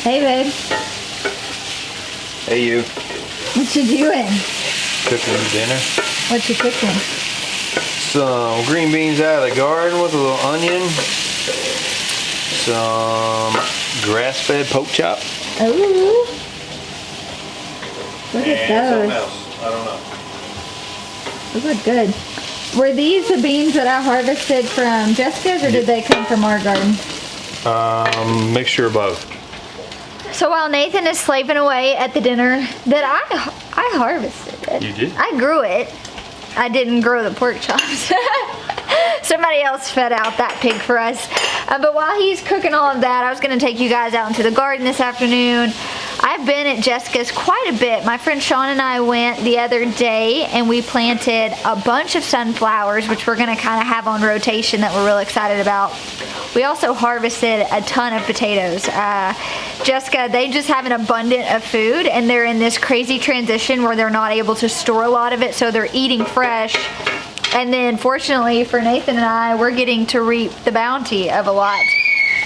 Hey, babe. Hey, you. What you doing? Cooking dinner. What you cooking? Some green beans out of the garden with a little onion. Some grass-fed pork chop. Ooh. Look at those. Something else. I don't know. Those look good. Were these the beans that I harvested from Jessica's, or did they come from our garden? Mixture of both. So while Nathan is slaving away at the dinner that I harvested it. You did? I grew it. I didn't grow the pork chops. Somebody else fed out that pig for us. But while he's cooking all of that, I was going to take you guys out into the garden this afternoon. I've been at Jessica's quite a bit. My friend Sean and I went the other day and we planted a bunch of sunflowers, which we're going to kind of have on rotation that we're real excited about. We also harvested a ton of potatoes. Jessica, they just have an abundance of food and they're in this crazy transition where they're not able to store a lot of it, so they're eating fresh. And then fortunately for Nathan and I, we're getting to reap the bounty of a lot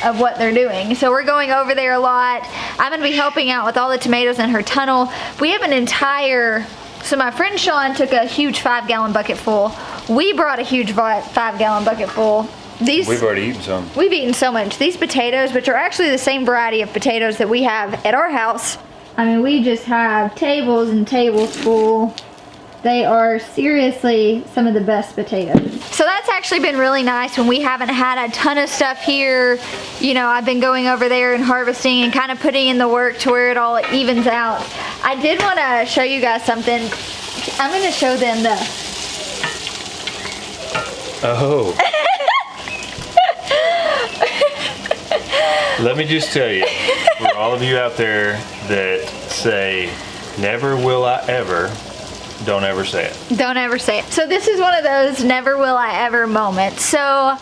of what they're doing. So we're going over there a lot. I'm gonna be helping out with all the tomatoes in her tunnel. We have an entire, so my friend Sean took a huge 5-gallon bucket full. We brought a huge 5-gallon bucket full. We've already eaten some. We've eaten so much. These potatoes, which are actually the same variety of potatoes that we have at our house. I mean, we just have tables and tables full. They are seriously some of the best potatoes. So that's actually been really nice when we haven't had a ton of stuff here. You know, I've been going over there and harvesting and kind of putting in the work to where it all evens out. I did want to show you guys something. I'm going to show them the... Oh. Let me just tell you, for all of you out there that say, never will I ever, don't ever say it. Don't ever say it. So this is one of those never will I ever moments. So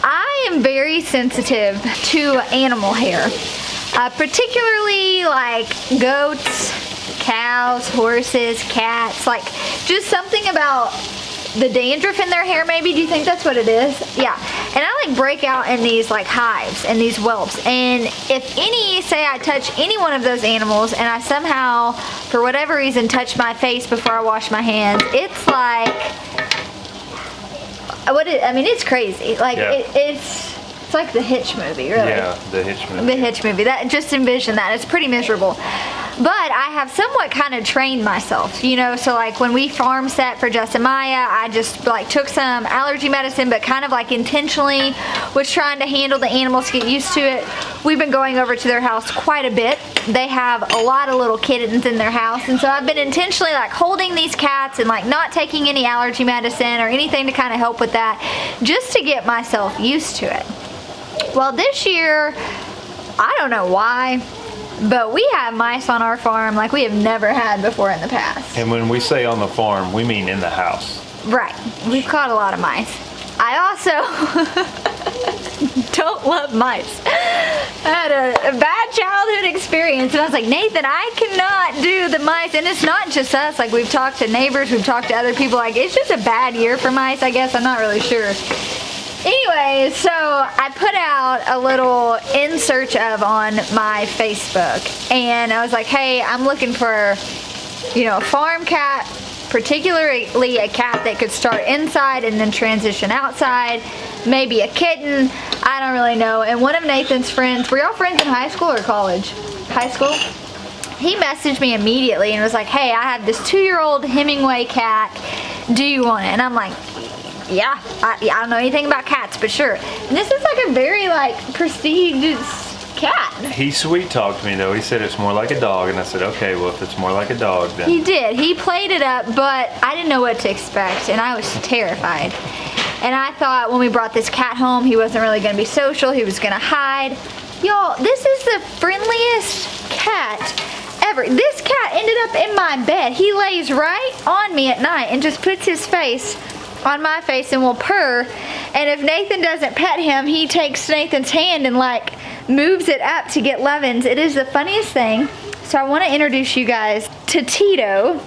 I am very sensitive to animal hair, particularly like goats, cows, horses, cats, like just something about the dandruff in their hair maybe. Do you think that's what it is? Yeah. And I like break out in these like hives and these whelps. And if say I touch any one of those animals and I somehow, for whatever reason, touch my face before I wash my hands, it's like, I mean, it's crazy. Like yeah. It's like the Hitch movie, really. Yeah, the Hitch movie. The Hitch movie. That, just envision that. It's pretty miserable. But I have somewhat kind of trained myself, you know, so like when we farm set for Jess and Maya, I just like took some allergy medicine, but kind of like intentionally was trying to handle the animals, get used to it. We've been going over to their house quite a bit. They have a lot of little kittens in their house, and so I've been intentionally like holding these cats and like not taking any allergy medicine or anything to kind of help with that, just to get myself used to it. Well, this year, I don't know why, but we have mice on our farm like we have never had before in the past. And when we say on the farm, we mean in the house. Right. We've caught a lot of mice. I also don't love mice. I had a bad childhood experience and I was like, Nathan, I cannot do the mice. And it's not just us. Like, we've talked to neighbors, we've talked to other people. Like, it's just a bad year for mice, I guess. I'm not really sure. Anyway, so I put out a little in search of on my Facebook, and I was like, hey, I'm looking for, you know, a farm cat, particularly a cat that could start inside and then transition outside, maybe a kitten, I don't really know. And one of Nathan's friends, were y'all friends in high school or college? High school? He messaged me immediately and was like, hey, I have this 2-year-old Hemingway cat, do you want it? And I'm like, yeah, I don't know anything about cats, but sure. And this is like a very like prestigious cat. He sweet talked me though. He said it's more like a dog, and I said, okay, well if it's more like a dog then. He did. He played it up, but I didn't know what to expect, and I was terrified. And I thought when we brought this cat home, he wasn't really going to be social. He was going to hide. Y'all, this is the friendliest cat ever. This cat ended up in my bed. He lays right on me at night and just puts his face on my face and will purr, and if Nathan doesn't pet him, he takes Nathan's hand and like moves it up to get lovin's. It is the funniest thing. So I want to introduce you guys to Tito.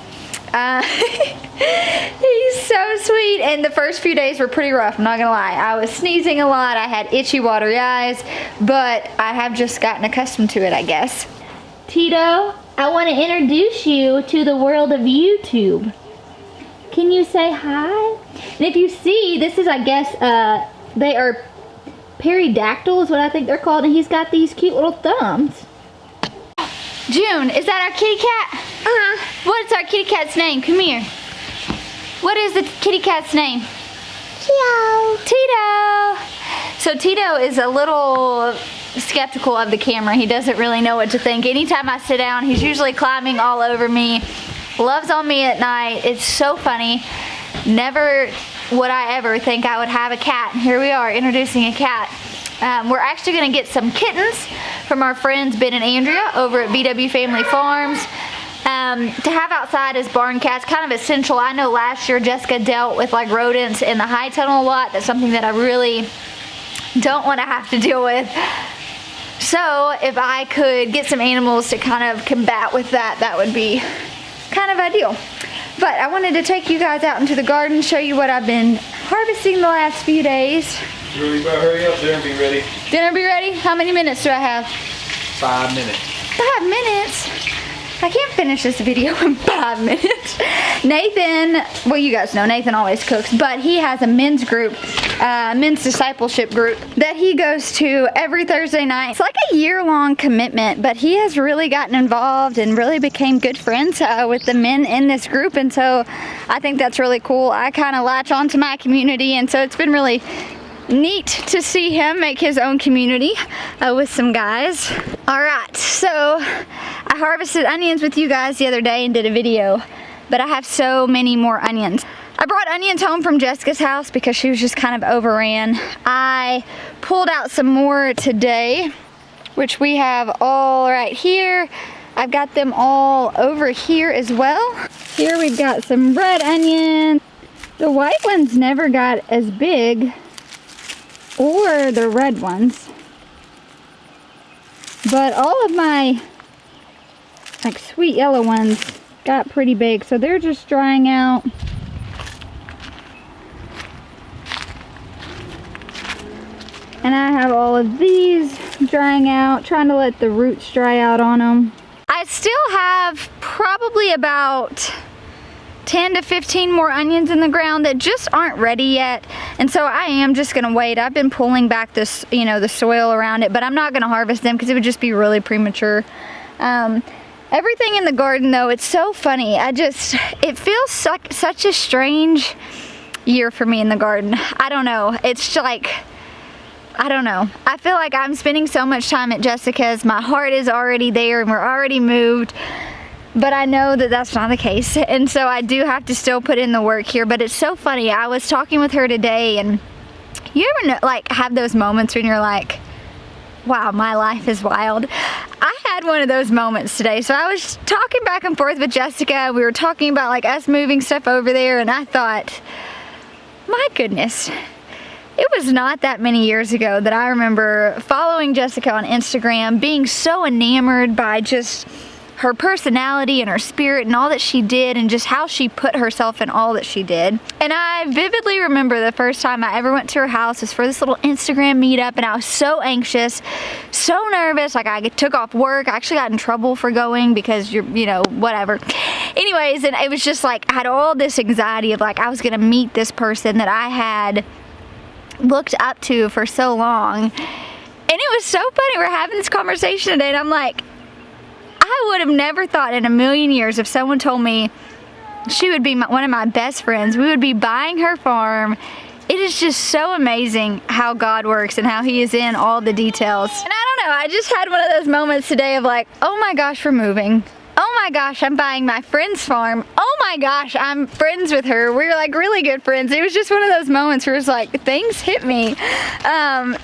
He's so sweet, and the first few days were pretty rough, I'm not gonna lie. I was sneezing a lot, I had itchy, watery eyes, but I have just gotten accustomed to it, I guess. Tito, I want to introduce you to the world of YouTube. Can you say hi? And if you see, this is, I guess, they are peridactyl is what I think they're called, and he's got these cute little thumbs. June, is that our kitty cat? What's our kitty cat's name? Come here. What is the kitty cat's name? Tito. Tito. So Tito is a little skeptical of the camera. He doesn't really know what to think. Anytime I sit down, he's usually climbing all over me. Loves on me at night. It's so funny. Never would I ever think I would have a cat. Here we are introducing a cat. We're actually going to get some kittens from our friends Ben and Andrea over at BW Family Farms. To have outside as barn cats, kind of essential. I know last year Jessica dealt with like rodents in the high tunnel a lot. That's something that I really don't want to have to deal with. So if I could get some animals to kind of combat with that, that would be kind of ideal. But I wanted to take you guys out into the garden, show you what I've been harvesting the last few days. Really better hurry up, dinner be ready. Dinner be ready? How many minutes do I have? 5 minutes. 5 minutes? I can't finish this video in 5 minutes. Nathan, well, you guys know Nathan always cooks, but he has a men's group, men's discipleship group that he goes to every Thursday night. It's like a year-long commitment, but he has really gotten involved and really became good friends with the men in this group, and so I think that's really cool. I kind of latch onto my community, and so it's been really neat to see him make his own community with some guys. All right, so I harvested onions with you guys the other day and did a video, but I have so many more onions. I brought onions home from Jessica's house because she was just kind of overran. I pulled out some more today, which we have all right here. I've got them all over here as well. Here we've got some red onions. The white ones never got as big, or the red ones, but all of my like sweet yellow ones got pretty big, so they're just drying out. And I have all of these drying out, trying to let the roots dry out on them. I still have probably about 10 to 15 more onions in the ground that just aren't ready yet, and so I am just gonna wait. I've been pulling back this, you know, the soil around it, but I'm not gonna harvest them because it would just be really premature. Everything in the garden though, it's so funny. It feels such a strange year for me in the garden. I don't know. It's like, I don't know. I feel like I'm spending so much time at Jessica's. My heart is already there and we're already moved. But I know that that's not the case, and so I do have to still put in the work here. But it's so funny. I was talking with her today, and you ever know, like, have those moments when you're like, wow, my life is wild. I had one of those moments today. So I was talking back and forth with Jessica. We were talking about like us moving stuff over there, and I thought, my goodness, it was not that many years ago that I remember following Jessica on Instagram, being so enamored by just her personality and her spirit and all that she did and just how she put herself in all that she did. And I vividly remember the first time I ever went to her house was for this little Instagram meetup, and I was so anxious, so nervous. Like, I took off work. I actually got in trouble for going because you know, whatever. Anyways, and it was just like, I had all this anxiety of like, I was gonna meet this person that I had looked up to for so long. And it was so funny. We're having this conversation today, and I'm like, I would have never thought in a million years if someone told me she would be one of my best friends, we would be buying her farm. It is just so amazing how God works and how He is in all the details. And I don't know, I just had one of those moments today of like, oh my gosh, we're moving. Oh my gosh, I'm buying my friend's farm. Oh my gosh, I'm friends with her. We're like really good friends. It was just one of those moments where it's like, things hit me.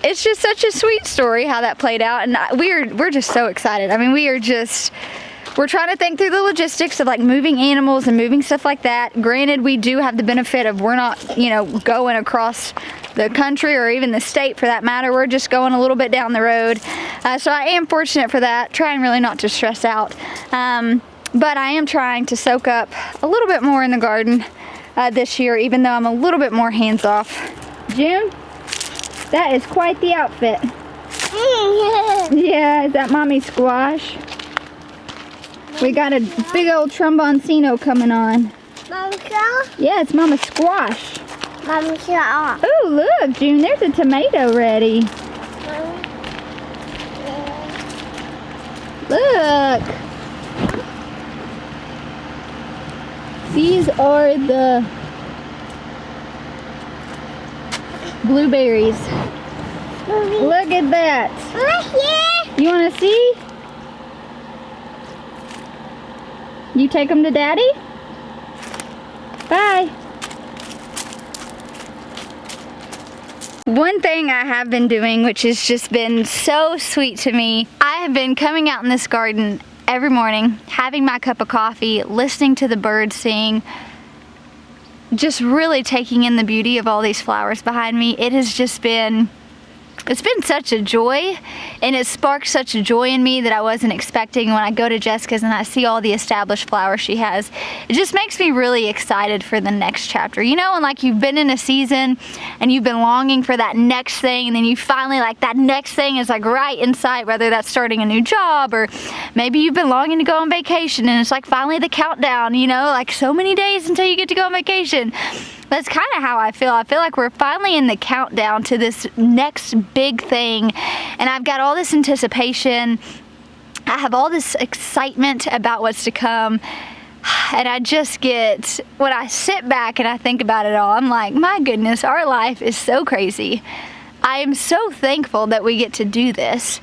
It's just such a sweet story how that played out, and we're just so excited. I mean, we're trying to think through the logistics of like moving animals and moving stuff like that. Granted, we do have the benefit of we're not, you know, going across the country or even the state for that matter. We're just going a little bit down the road. So I am fortunate for that, trying really not to stress out. But I am trying to soak up a little bit more in the garden this year, even though I'm a little bit more hands-off. June, that is quite the outfit. Yeah, is that Mommy Squash? We got a big old tromboncino coming on. Mama Squash? Yeah, it's Mama Squash. Mama Squash. Oh, look, June, there's a tomato ready. Look. These are the blueberries. Look at that. You want to see? You take them to Daddy? Bye. One thing I have been doing, which has just been so sweet to me, I have been coming out in this garden every morning, having my cup of coffee, listening to the birds sing, just really taking in the beauty of all these flowers behind me. It has just been, it's been such a joy, and it sparked such a joy in me that I wasn't expecting. When I go to Jessica's and I see all the established flowers she has, it just makes me really excited for the next chapter. You know, and like you've been in a season and you've been longing for that next thing, and then you finally, like, that next thing is like right in sight, whether that's starting a new job or maybe you've been longing to go on vacation and it's like finally the countdown, you know, like so many days until you get to go on vacation. That's kind of how I feel. I feel like we're finally in the countdown to this next big thing, and I've got all this anticipation. I have all this excitement about what's to come, and I just get, when I sit back and I think about it all, I'm like, my goodness, our life is so crazy. I am so thankful that we get to do this,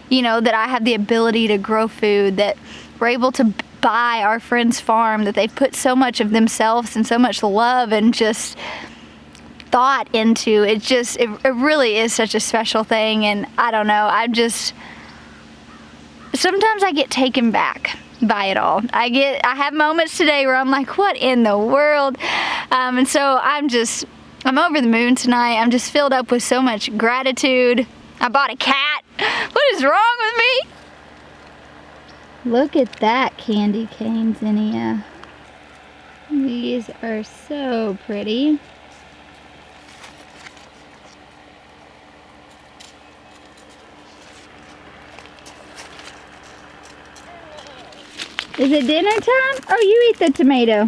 you know, that I have the ability to grow food, that we're able to buy our friend's farm, that they've put so much of themselves and so much love and just thought into it. Just it really is such a special thing. And I don't know, sometimes I get taken back by it all. I have moments today where I'm like, what in the world? And so I'm over the moon tonight. I'm just filled up with so much gratitude. I bought a cat. What is wrong with me? Look at that candy cane, Zinnia. These are so pretty. Is it dinner time? Oh, you eat the tomato.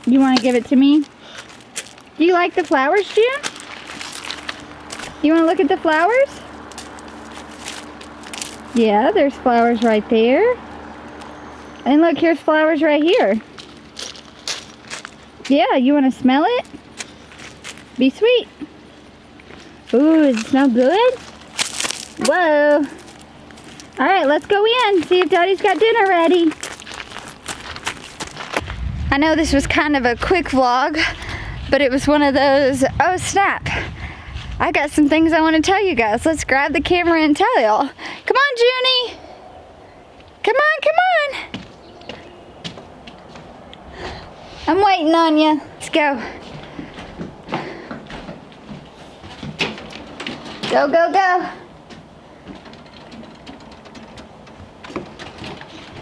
You want to give it to me? Do you like the flowers, June? You want to look at the flowers? Yeah, there's flowers right there. And look, here's flowers right here. Yeah, you want to smell it? Be sweet. Ooh, does it smell good? Whoa. All right, let's go in, see if Daddy's got dinner ready. I know this was kind of a quick vlog, but it was one of those, oh snap, I got some things I want to tell you guys. Let's grab the camera and tell y'all. Come on, Junie. Come on, come on. I'm waiting on you. Let's go. Go, go, go.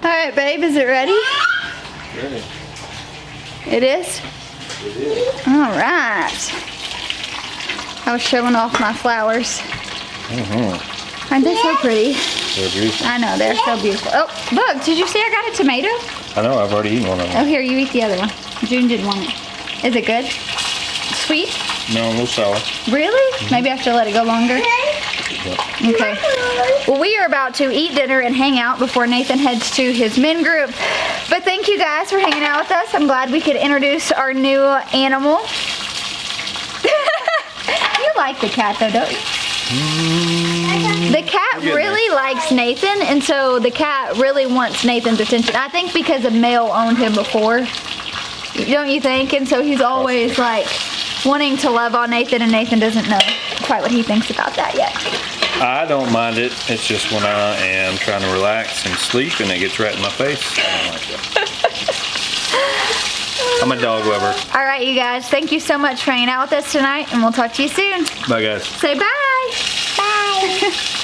All right, babe, is it ready? Ready. It is? It is. All right. I was showing off my flowers. Aren't they so pretty? They're beautiful. I know, they're so beautiful. Oh, look, did you see I got a tomato? I know, I've already eaten one of them. Oh, here, you eat the other one. June didn't want it. Is it good? Sweet? No, a little sour. Really? Maybe I should let it go longer. Okay. Well, we are about to eat dinner and hang out before Nathan heads to his men group. But thank you guys for hanging out with us. I'm glad we could introduce our new animal. You like the cat though, don't you? The cat really likes Nathan, and so the cat really wants Nathan's attention. I think because a male owned him before, don't you think? And so he's always like wanting to love on Nathan, and Nathan doesn't know quite what he thinks about that yet. I don't mind it. It's just when I am trying to relax and sleep and it gets right in my face. I don't like that. I'm a dog lover. All right, you guys. Thank you so much for hanging out with us tonight, and we'll talk to you soon. Bye, guys. Say bye. Bye. Bye.